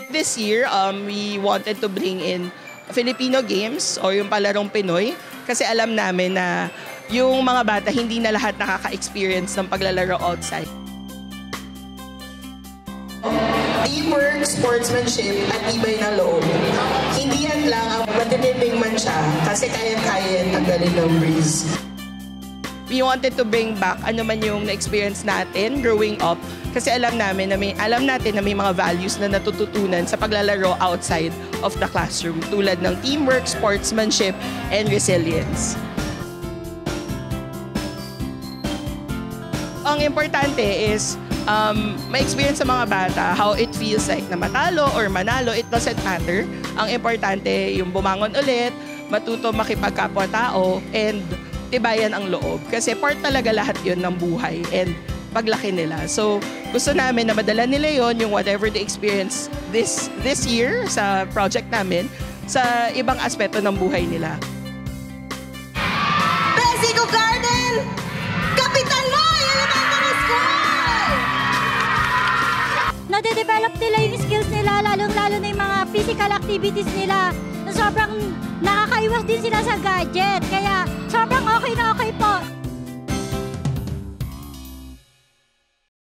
This year, we wanted to bring in Filipino games o yung palarong Pinoy kasi alam namin na yung mga bata hindi na lahat nakaka-experience ng paglalaro outside. Teamwork, sportsmanship, at tibay na loob. Hindi yan lang ang matitiping man siya kasi kaya-kaya yan tanggalin ng breeze. We wanted to bring back ano man yung na-experience natin growing up kasi alam natin na may mga values na natututunan sa paglalaro outside of the classroom tulad ng teamwork, sportsmanship, and resilience. Ang importante is ma-experience sa mga bata how it feels like na matalo or manalo, it doesn't matter. Ang importante yung bumangon ulit, matuto makipagkapwa-tao, and tibayan ang loob. Kasi part talaga lahat yun ng buhay and paglaki nila. So gusto namin na madala nila yon yung whatever they experience this year sa project namin sa ibang aspeto ng buhay nila. Besico Garden! Kapitan Moy Elementary School! Nade-develop nila yung skills nila, lalong-lalo na yung mga physical activities nila. Sobrang nakakaiwas din sila sa gadget. Kaya sobrang okay na okay po.